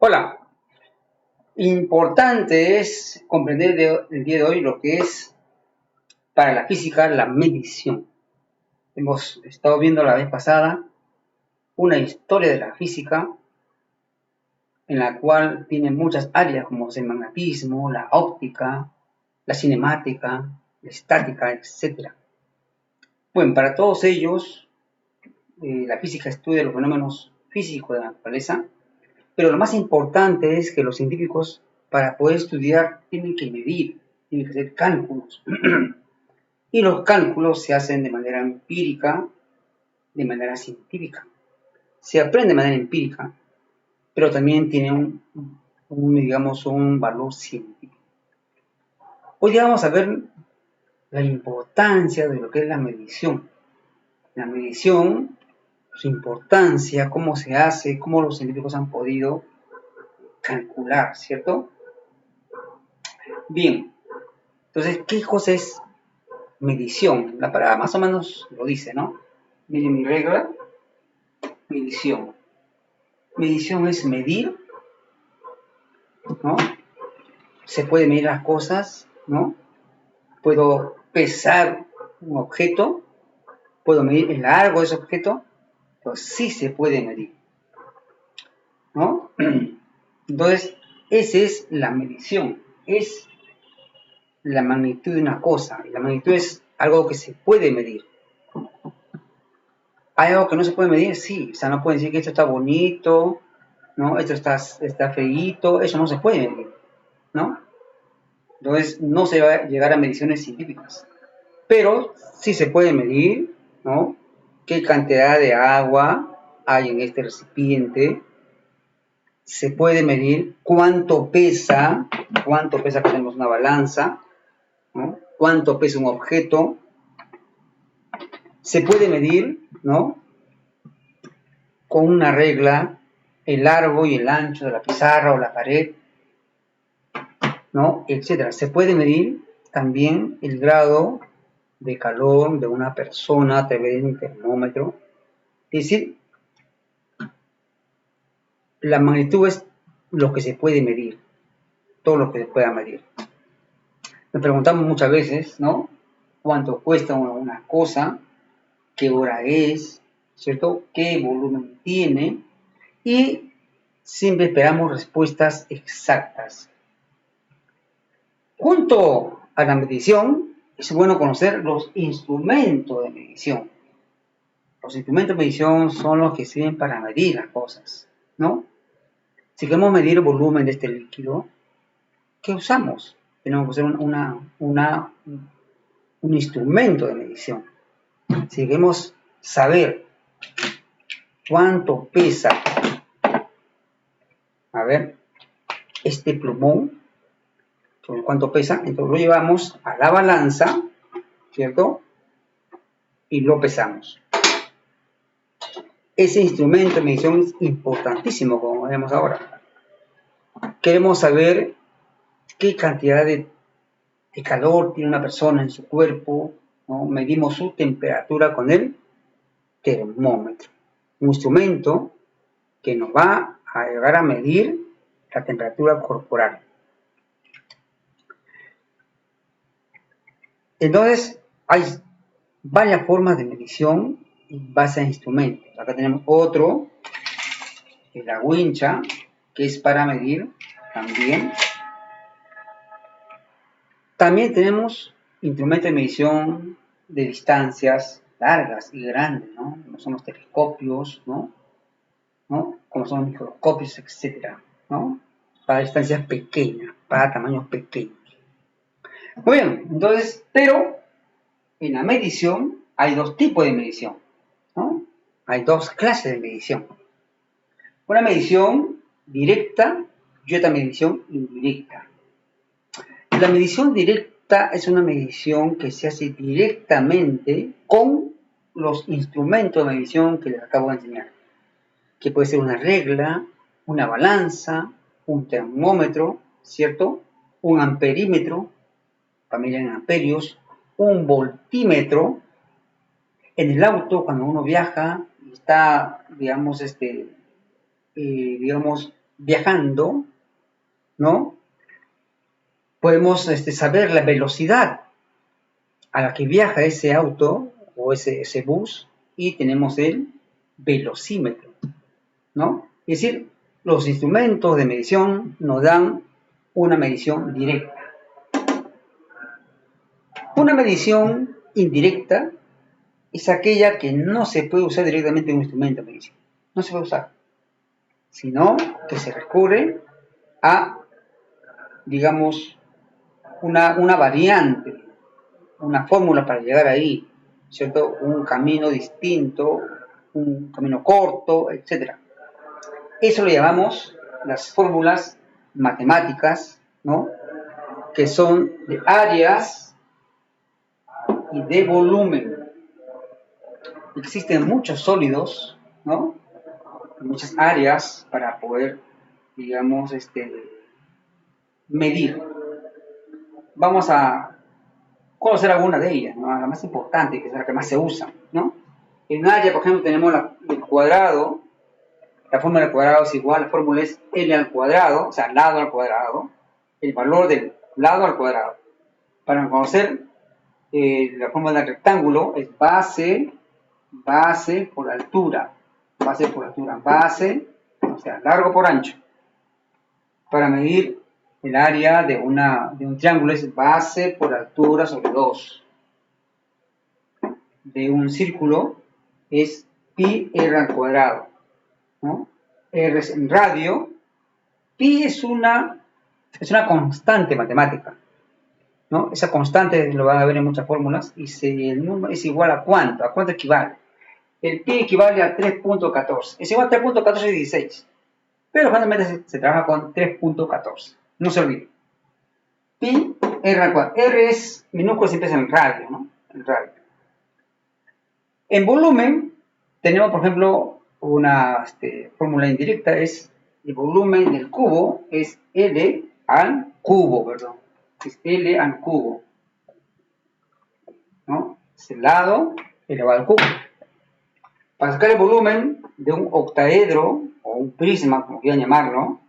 Hola, importante es comprender el día de hoy lo que es para la física la medición. Hemos estado viendo la vez pasada una historia de la física en la cual tiene muchas áreas como el magnetismo, la óptica, la cinemática, la estática, etc. Bueno, para todos ellos la física estudia los fenómenos físicos de la naturaleza, pero lo más importante es que los científicos para poder estudiar tienen que medir, tienen que hacer cálculos. Y los cálculos se hacen de manera empírica, de manera científica. Se aprende de manera empírica, pero también tiene digamos, un valor científico. Hoy día vamos a ver la importancia de lo que es la medición. La medición, su importancia, cómo se hace, cómo los científicos han podido calcular, ¿cierto? Bien, entonces, ¿qué cosa es medición? La palabra más o menos lo dice, ¿no? Miren mi regla, medición. Medición es medir, ¿no? Se puede medir las cosas, ¿no? Puedo pesar un objeto, puedo medir el largo de ese objeto, pues sí se puede medir, ¿no? Entonces, esa es la medición, es la magnitud de una cosa, y la magnitud es algo que se puede medir. ¿Hay algo que no se puede medir? Sí, o sea, no pueden decir que esto está bonito, ¿no? Esto está feíto, eso no se puede medir, ¿no? Entonces, no se va a llegar a mediciones científicas. Pero sí se puede medir, ¿no? Qué cantidad de agua hay en este recipiente. Se puede medir cuánto pesa que tenemos una balanza, ¿no? Cuánto pesa un objeto. Se puede medir, ¿no? Con una regla, el largo y el ancho de la pizarra o la pared, ¿no? Etcétera. Se puede medir también el grado de calor de una persona a través de un termómetro. Es decir, la magnitud es lo que se puede medir, todo lo que se pueda medir. Nos preguntamos muchas veces, ¿no? ¿Cuánto cuesta una cosa? ¿Qué hora es? ¿Cierto? ¿Qué volumen tiene? Y siempre esperamos respuestas exactas. Junto a la medición, es bueno conocer los instrumentos de medición. Los instrumentos de medición son los que sirven para medir las cosas, ¿no? Si queremos medir el volumen de este líquido, ¿qué usamos? Tenemos que usar un instrumento de medición. Si queremos saber cuánto pesa, a ver, este plumón, cuánto pesa, entonces lo llevamos a la balanza, ¿cierto? Y lo pesamos. Ese instrumento de medición es importantísimo, como vemos ahora. Queremos saber qué cantidad de calor tiene una persona en su cuerpo, ¿no? Medimos su temperatura con el termómetro, un instrumento que nos va a llegar a medir la temperatura corporal. Entonces, hay varias formas de medición en base a instrumentos. Acá tenemos otro, la wincha, que es para medir también. También tenemos instrumentos de medición de distancias largas y grandes, ¿no? Como son los telescopios, ¿no? Como son los microscopios, etcétera, ¿no? Para distancias pequeñas, para tamaños pequeños. Muy bien, entonces, pero en la medición hay dos tipos de medición, ¿no? Hay dos clases de medición. Una medición directa y otra medición indirecta. La medición directa es una medición que se hace directamente con los instrumentos de medición que les acabo de enseñar, que puede ser una regla, una balanza, un termómetro, ¿cierto? Un amperímetro, familia en amperios, un voltímetro. En el auto, cuando uno viaja, está, digamos, viajando, ¿no? Podemos saber la velocidad a la que viaja ese auto o ese bus y tenemos el velocímetro, ¿no? Es decir, los instrumentos de medición nos dan una medición directa. Una medición indirecta es aquella que no se puede usar directamente en un instrumento de medición. No se puede usar, sino que se recurre a, digamos, una variante, una fórmula para llegar ahí, ¿cierto? Un camino distinto, un camino corto, etc. Eso lo llamamos las fórmulas matemáticas, ¿no? Que son de áreas y de volumen. Existen muchos sólidos, ¿no? Muchas áreas para poder, digamos, medir. Vamos a conocer alguna de ellas, ¿no? La más importante, que es la que más se usa, ¿no? En área, por ejemplo, tenemos el cuadrado. La fórmula del cuadrado es igual, la fórmula es L al cuadrado, o sea, lado al cuadrado, el valor del lado al cuadrado. Para conocer la fórmula del rectángulo es base por altura, base, o sea, largo por ancho. Para medir el área de un triángulo es base por altura sobre 2. De un círculo es pi r al cuadrado, ¿no? R es en radio. Pi es una constante matemática, ¿no? Esa constante lo van a ver en muchas fórmulas y el número es igual a cuánto equivale. El pi equivale a 3.14, es igual a 3.1416, pero generalmente se trabaja con 3.14, no se olvide. Pi r al cuadrado, r es minúsculo, siempre es en radio, ¿no? En radio. En volumen tenemos, por ejemplo, una fórmula indirecta, es el volumen del cubo es L al cubo, perdón, es L al cubo, ¿no? Es el lado elevado al cubo. Para sacar el volumen de un octaedro o un prisma, como quieran llamarlo,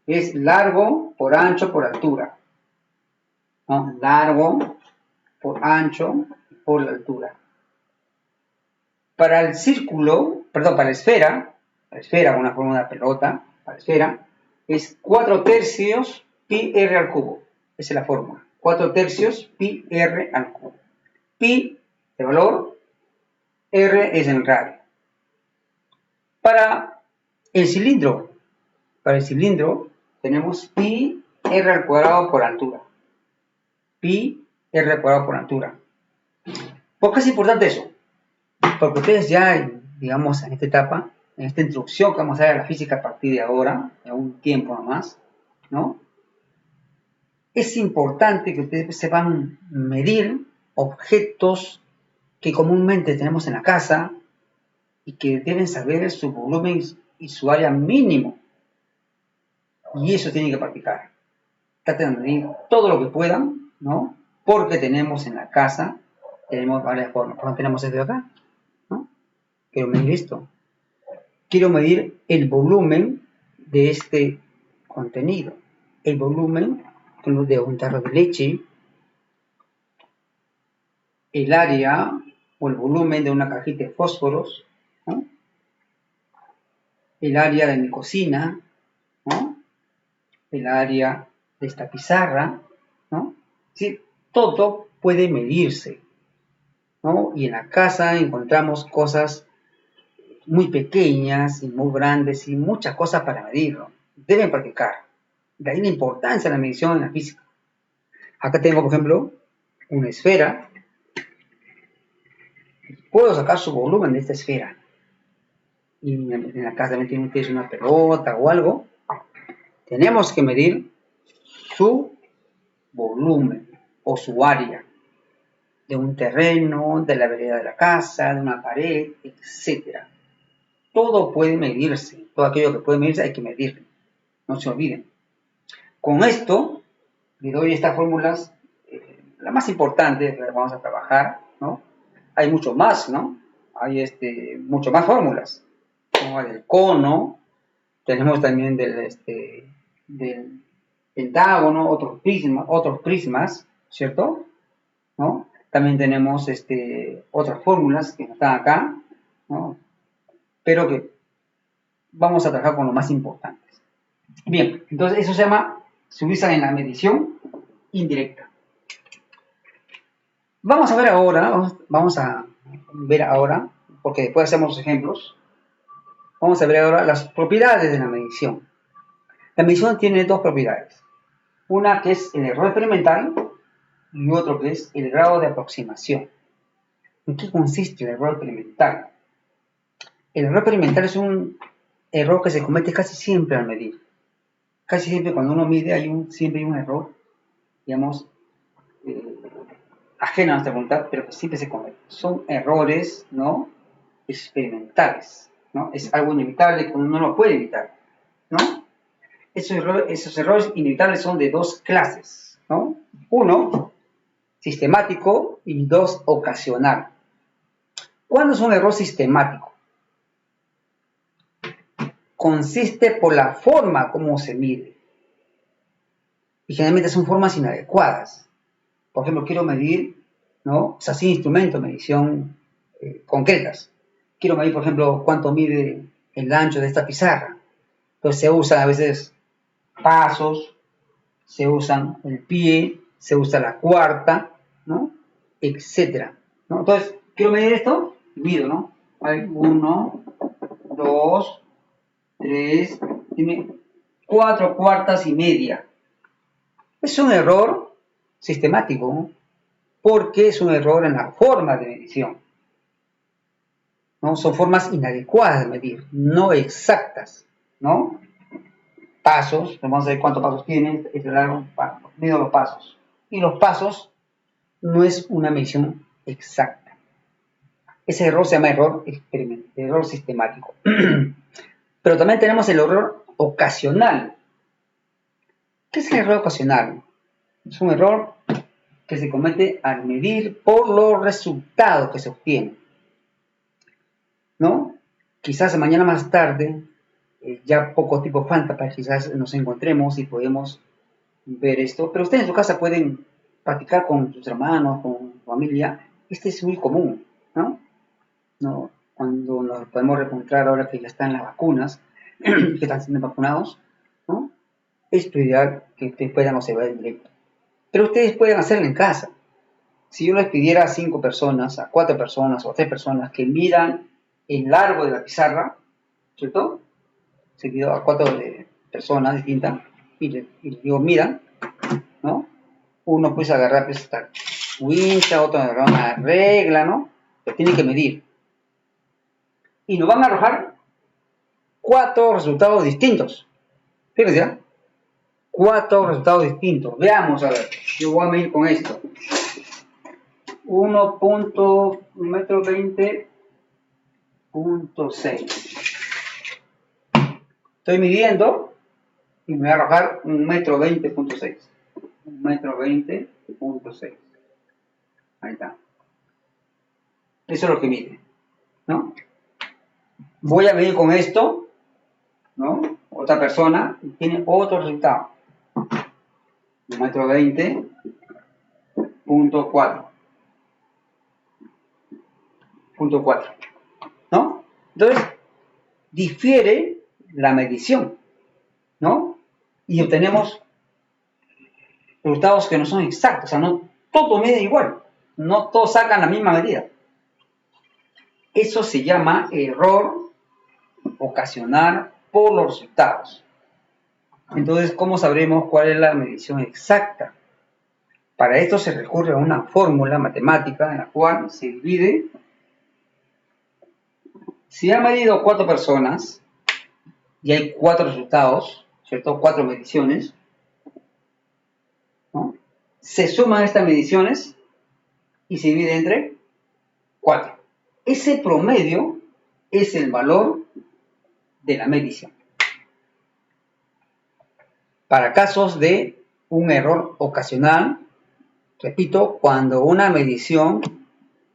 es largo por ancho por altura, ¿no? Largo por ancho por la altura. Para el círculo, perdón, para la esfera, una fórmula de pelota, para la esfera, es 4/3 pi r al cubo. Esa es la fórmula. 4/3 pi r al cubo. Pi de valor, r es en radio. Para el cilindro tenemos pi r al cuadrado por altura. Pi r al cuadrado por altura. ¿Por qué es importante eso? Porque ustedes ya, digamos, en esta etapa, en esta introducción que vamos a dar a la física a partir de ahora, en un tiempo nomás, ¿no? Es importante que ustedes sepan medir objetos que comúnmente tenemos en la casa y que deben saber su volumen y su área mínimo. Y eso tienen que practicar. Traten de medir todo lo que puedan, ¿no? Porque tenemos en la casa, tenemos varias formas. Por ejemplo, tenemos esto de acá, ¿no? Quiero medir esto. Quiero medir el volumen de este contenido. El volumen de un tarro de leche, el área o el volumen de una cajita de fósforos, ¿no? El área de mi cocina, ¿no? El área de esta pizarra, ¿no? Sí, todo puede medirse, ¿no? Y en la casa encontramos cosas muy pequeñas y muy grandes y muchas cosas para medirlo. Deben practicar. De ahí la importancia de la medición en la física. Acá tengo, por ejemplo, una esfera. Puedo sacar su volumen de esta esfera. Y en la casa también tienen ustedes una pelota o algo. Tenemos que medir su volumen o su área de un terreno, de la vereda de la casa, de una pared, etc. Todo puede medirse. Todo aquello que puede medirse hay que medirlo. No se olviden. Con esto, le doy estas fórmulas, la más importante que vamos a trabajar, ¿no? Hay mucho más, ¿no? Hay mucho más fórmulas, como el cono, tenemos también del pentágono, otros prismas, ¿cierto? ¿No? También tenemos otras fórmulas que no están acá, ¿no? Pero que vamos a trabajar con lo más importante. Bien, entonces eso se utiliza en la medición indirecta. Vamos a ver ahora, porque después hacemos los ejemplos, vamos a ver ahora las propiedades de la medición. La medición tiene dos propiedades. Una que es el error experimental y otro que es el grado de aproximación. ¿En qué consiste el error experimental? El error experimental es un error que se comete casi siempre al medir. Casi siempre cuando uno mide siempre hay un error, digamos, ajeno a nuestra voluntad, pero que siempre se comete. Son errores, ¿no?, experimentales, ¿no? Es algo inevitable que uno no lo puede evitar, ¿no? Esos errores inevitables son de dos clases, ¿no? Uno, sistemático, y dos, ocasional. ¿Cuándo es un error sistemático? Consiste por la forma como se mide. Y generalmente son formas inadecuadas. Por ejemplo, quiero medir, ¿no?, o sea, sin instrumentos, medición concretas. Quiero medir, por ejemplo, cuánto mide el ancho de esta pizarra. Entonces se usan a veces pasos, se usan el pie, se usa la cuarta, ¿no?, etcétera, ¿no? Entonces, quiero medir esto, mido, ¿no? Hay 1, 2, 3, 4 cuartas y media. Es un error sistemático, ¿no?, porque es un error en la forma de medición, ¿no? Son formas inadecuadas de medir, no exactas, ¿no? Pasos, vamos a ver cuántos pasos tienen, mido los pasos. Y los pasos no es una medición exacta. Ese error se llama error sistemático. Pero también tenemos el error ocasional. ¿Qué es el error ocasional? Es un error que se comete al medir por los resultados que se obtienen, ¿no? Quizás mañana más tarde, ya poco tiempo falta para que quizás nos encontremos y podemos ver esto, pero ustedes en su casa pueden practicar con sus hermanos, con su familia. Este es muy común, ¿no? Cuando nos podemos encontrar ahora que ya están las vacunas, que están siendo vacunados, ¿no? Es ideal que ustedes puedan observar en directo. Pero ustedes pueden hacerlo en casa. Si yo les pidiera a 5 personas, a 4 personas o a 3 personas que midan el largo de la pizarra, ¿cierto? Se pidió a 4 personas distintas y les digo, midan, ¿no? Uno puede agarrar pues, esta wincha, otro agarrar una regla, ¿no? Pero tiene que medir. Y nos van a arrojar 4 resultados distintos. Fíjense, ¿ya? 4 resultados distintos. Veamos, a ver. Yo voy a medir con esto. 1.20.6. Estoy midiendo y me voy a arrojar 1.20.6. 1.20.6. Ahí está. Eso es lo que mide, ¿no? Voy a medir con esto, ¿no? Otra persona tiene otro resultado. 1.20.4. ¿No? Entonces, difiere la medición, ¿no? Y obtenemos resultados que no son exactos, o sea, no todo mide igual, no todos sacan la misma medida. Eso se llama error ocasional por los resultados. Entonces, ¿cómo sabremos cuál es la medición exacta? Para esto se recurre a una fórmula matemática en la cual se divide. Si ha medido 4 personas y hay 4 resultados, ¿cierto? 4 mediciones, ¿no? Se suman estas mediciones y se divide entre 4. Ese promedio es el valor de la medición. Para casos de un error ocasional, repito, cuando una medición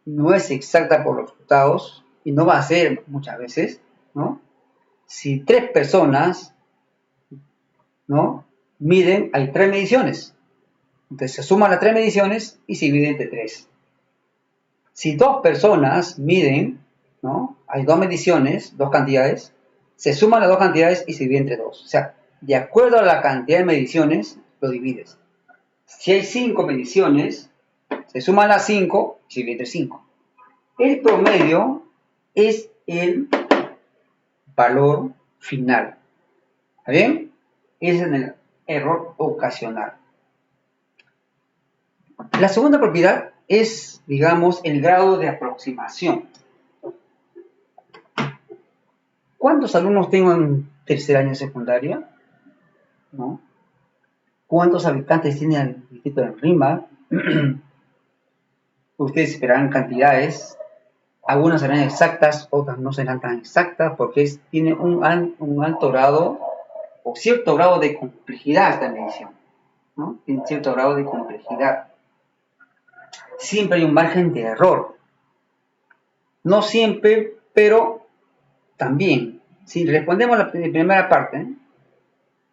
no es exacta por los resultados, y no va a ser muchas veces, ¿no? Si 3 personas, ¿no?, miden, hay 3 mediciones. Entonces se suman las 3 mediciones y se divide entre 3. Si 2 personas miden, ¿no?, hay 2 mediciones, 2 cantidades, se suman las 2 cantidades y se divide entre 2. O sea, de acuerdo a la cantidad de mediciones, lo divides. Si hay 5 mediciones, se suman las 5 y se divide entre 5. El promedio es el valor final. ¿Está bien? Ese es el error ocasional. La segunda propiedad es, digamos, el grado de aproximación. ¿Cuántos alumnos tengo en tercer año de secundaria? ¿No? ¿Cuántos habitantes tiene el distrito de Rímac? Ustedes esperarán cantidades. Algunas serán exactas, otras no serán tan exactas, porque tiene un alto grado o cierto grado de complejidad esta medición, ¿no? Tiene cierto grado de complejidad. Siempre hay un margen de error. No siempre, pero también. Si respondemos a la primera parte,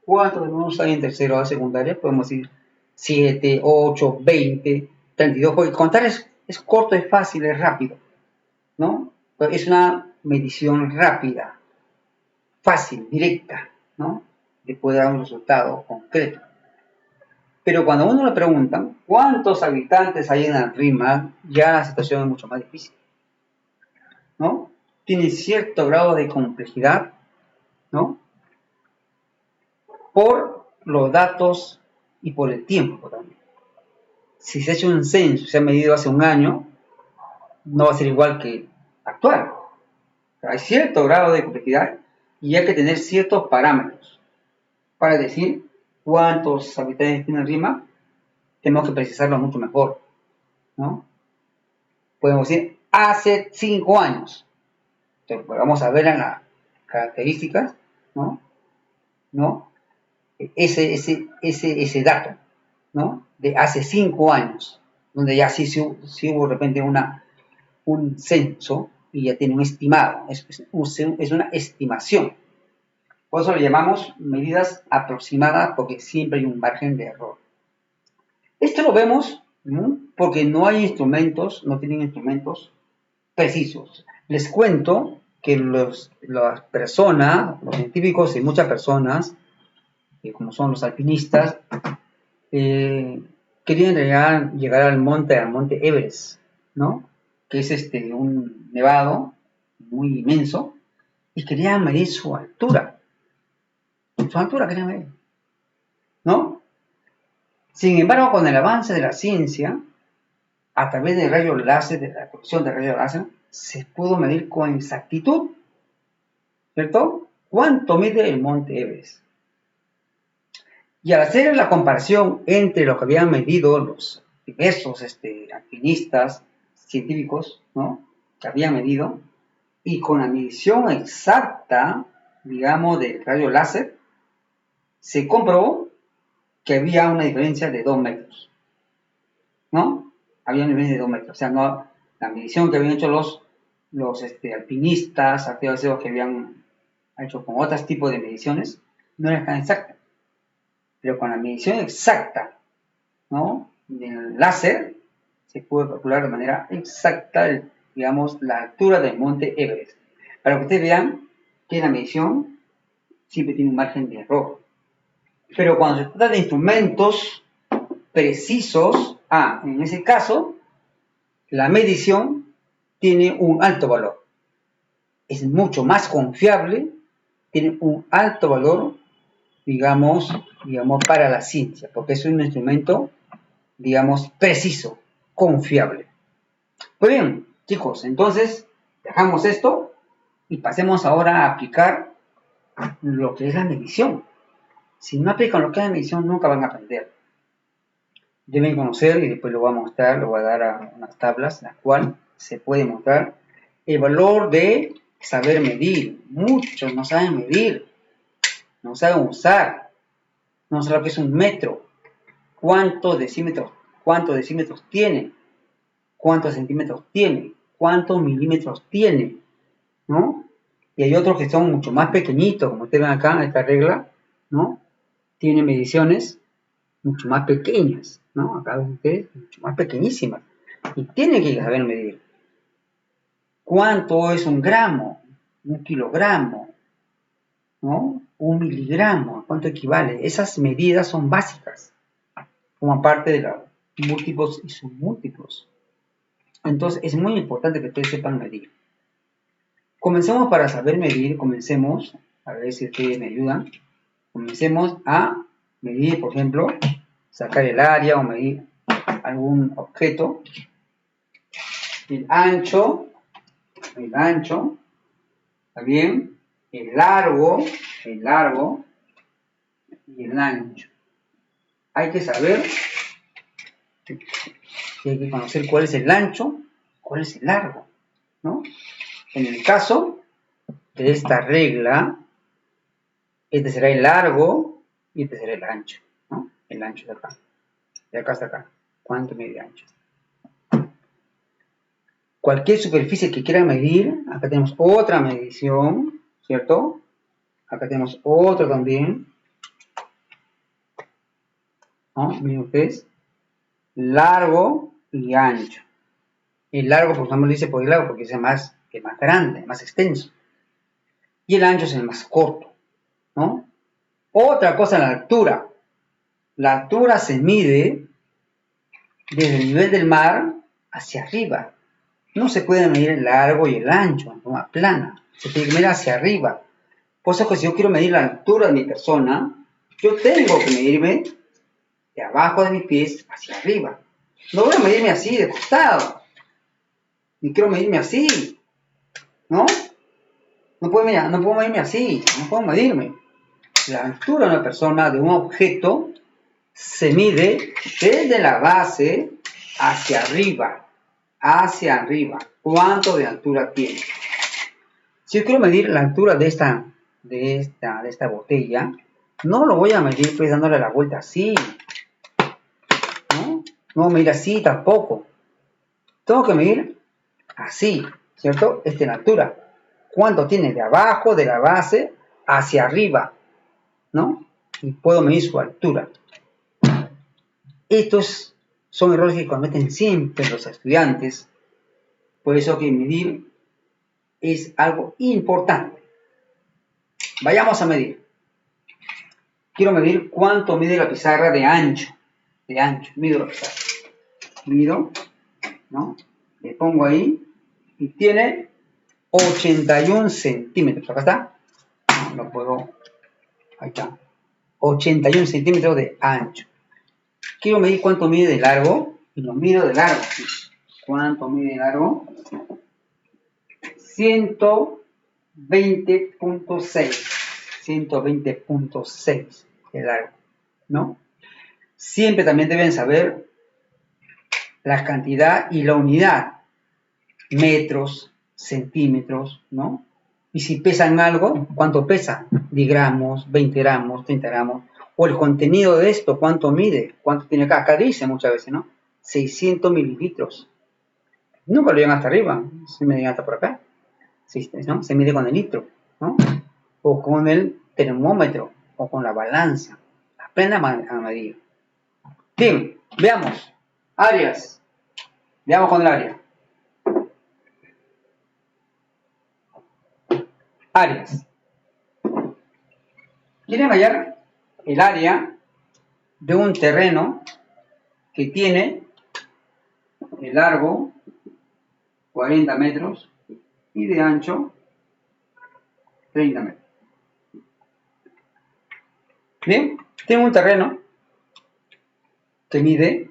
¿cuántos alumnos hay en tercero de secundaria? Podemos decir 7, 8, 20, 32, porque contar es corto, es fácil, es rápido, ¿no? Pero es una medición rápida, fácil, directa, ¿no? Que puede dar un resultado concreto. Pero cuando a uno le preguntan cuántos habitantes hay en el Rímac, ya la situación es mucho más difícil, ¿no? Tiene cierto grado de complejidad, ¿no?, por los datos y por el tiempo también. Si se ha hecho un censo, se ha medido hace un año, no va a ser igual que actual. Hay cierto grado de complejidad y hay que tener ciertos parámetros para decir cuántos habitantes tiene el Rímac. Tenemos que precisarlo mucho mejor, ¿no? Podemos decir hace 5 años. Entonces, pues vamos a ver en las características, ¿no? Ese dato, ¿no?, de hace 5 años, donde ya sí hubo de repente un censo y ya tiene un estimado, es una estimación. Por eso le llamamos medidas aproximadas, porque siempre hay un margen de error. Esto lo vemos, ¿no?, porque no hay instrumentos, no tienen instrumentos precisos. Les cuento que las personas, los científicos y muchas personas, como son los alpinistas, querían llegar al monte Everest, ¿no?, que es un nevado muy inmenso, y querían medir su altura. Su altura querían medir, ¿no? Sin embargo, con el avance de la ciencia, a través de rayos láser, de la producción de rayos láser, se pudo medir con exactitud, ¿cierto?, cuánto mide el monte Everest. Y al hacer la comparación entre lo que habían medido los diversos alpinistas científicos, ¿no?, que habían medido, y con la medición exacta, digamos, del rayo láser, se comprobó que había una diferencia de 2 metros, ¿no? Había una diferencia de 2 metros. O sea, no, la medición que habían hecho los alpinistas, arqueólogos que habían hecho con otros tipos de mediciones, no era tan exacta. Pero con la medición exacta, ¿no?, del láser, se puede calcular de manera exacta, digamos, la altura del monte Everest. Para que ustedes vean que la medición siempre tiene un margen de error. Pero cuando se trata de instrumentos precisos, en ese caso, la medición tiene un alto valor. Es mucho más confiable, tiene un alto valor, digamos, para la ciencia, porque es un instrumento, digamos, preciso, confiable. Muy bien, chicos, entonces dejamos esto y pasemos ahora a aplicar lo que es la medición. Si no aplican lo que es la medición, nunca van a aprender. Deben conocer, y después lo voy a mostrar, lo voy a dar unas tablas en las cuales se puede mostrar el valor de saber medir. Muchos no saben medir, no saben usar, no saben lo que es un metro, cuántos decímetros tiene, cuántos centímetros tiene, cuántos milímetros tiene, ¿no? Y hay otros que son mucho más pequeñitos, como ustedes ven acá en esta regla, ¿no? Tiene mediciones mucho más pequeñas, ¿no? Acá ven ustedes, mucho más pequeñísimas. Y tienen que saber medir. ¿Cuánto es un gramo? Un kilogramo, ¿no? Un miligramo, ¿cuánto equivale? Esas medidas son básicas, forman parte de los múltiplos y submúltiplos. Entonces es muy importante que ustedes sepan medir. Comencemos para saber medir, comencemos, a ver si ustedes me ayudan, comencemos a medir, por ejemplo, sacar el área o medir algún objeto, el ancho, ¿está bien? El largo y el ancho. Hay que saber, hay que conocer cuál es el ancho, cuál es el largo, ¿no? En el caso de esta regla, este será el largo y este será el ancho, ¿no? El ancho de acá, de acá hasta acá. ¿Cuánto mide de ancho? Cualquier superficie que quieran medir, acá tenemos otra medición, ¿cierto? Acá tenemos otro también, ¿no? Miren ustedes, largo y ancho. El largo, por ejemplo, dice por el largo porque es más grande, más extenso. Y el ancho es el más corto, ¿no? Otra cosa, la altura. La altura se mide desde el nivel del mar hacia arriba. No se puede medir el largo y el ancho en forma plana. Se tiene que medir hacia arriba. Por eso que si yo quiero medir la altura de mi persona, yo tengo que medirme de abajo de mis pies hacia arriba. No voy a medirme así, de costado. Ni quiero medirme así. ¿No? No puedo medirme así. No puedo medirme. La altura de una persona, de un objeto, se mide desde la base hacia arriba. Hacia arriba. ¿Cuánto de altura tiene? Si yo quiero medir la altura de esta botella, no lo voy a medir pues dándole la vuelta así. No voy a medir así tampoco. Tengo que medir así, ¿cierto? Esta es la altura. ¿Cuánto tiene de abajo, de la base, hacia arriba? ¿No? Y puedo medir su altura. Estos son errores que cometen siempre los estudiantes. Por eso que medir es algo importante. Vayamos a medir. Quiero medir cuánto mide la pizarra de ancho. Mido la pizarra. Mido, ¿no? Le pongo ahí y tiene 81 centímetros. Acá está. No, lo puedo. Ahí está. 81 centímetros de ancho. Quiero medir cuánto mide de largo y lo mido de largo. ¿Cuánto mide de largo? 120.6. 120.6 de largo, ¿no? Siempre también deben saber la cantidad y la unidad. Metros, centímetros, ¿no? Y si pesan algo, ¿cuánto pesa? 10 gramos, 20 gramos, 30 gramos. O el contenido de esto, ¿cuánto mide? ¿Cuánto tiene acá? Acá dice muchas veces, ¿no? 600 mililitros. Nunca lo llegan hasta arriba, se miden hasta por acá. ¿No? Se mide con el litro, ¿no? O con el termómetro, o con la balanza. Aprendan a medir. Bien, veamos. Áreas. Veamos con el área. Áreas. Quieren hallar el área de un terreno que tiene de largo 40 metros y de ancho 30 metros. Bien, tiene un terreno que mide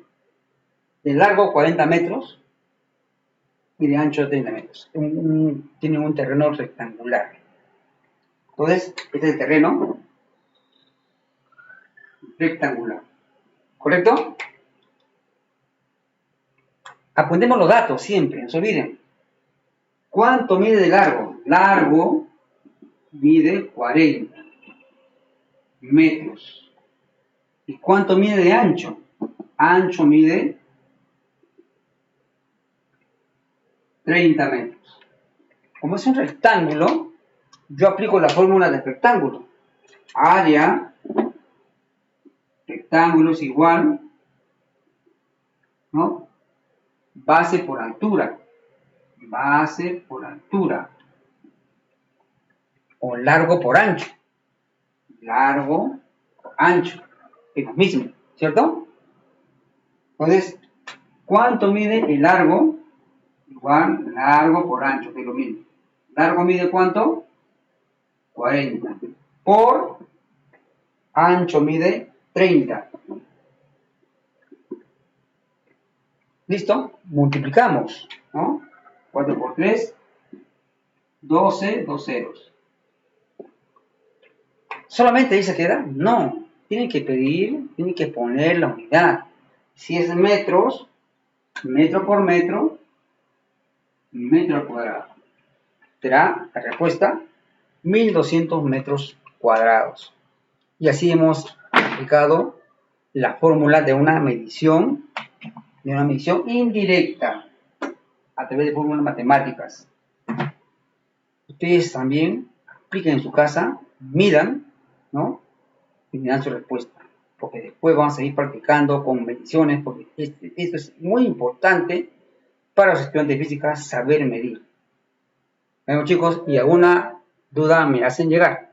de largo 40 metros y de ancho 30 metros. Tiene un terreno rectangular. Entonces, este es el terreno rectangular. ¿Correcto? Apuntemos los datos siempre, no se olviden. ¿Cuánto mide de largo? Largo mide 40 metros. ¿Y cuánto mide de ancho? Ancho mide 30 metros. Como es un rectángulo, yo aplico la fórmula del rectángulo. Área, rectángulo es igual, ¿no? Base por altura. Base por altura. O largo por ancho. Largo por ancho. Es lo mismo, ¿cierto? Entonces, ¿cuánto mide el largo? Igual largo por ancho, que es lo mismo. ¿Largo mide cuánto? 40. Por ancho mide 30. ¿Listo? Multiplicamos, ¿no? 4 por 3, 12, 2 ceros. ¿Solamente ahí se queda? No. Tienen que poner la unidad. Si es metros, metro por metro, metro al cuadrado. Será la respuesta 1200 metros cuadrados. Y así hemos aplicado la fórmula de una medición indirecta a través de fórmulas matemáticas. Ustedes también apliquen en su casa, midan, ¿no? Y midan su respuesta. Porque después vamos a seguir practicando con mediciones, porque esto es muy importante para los estudiantes de física saber medir. Bueno chicos, y alguna duda me hacen llegar.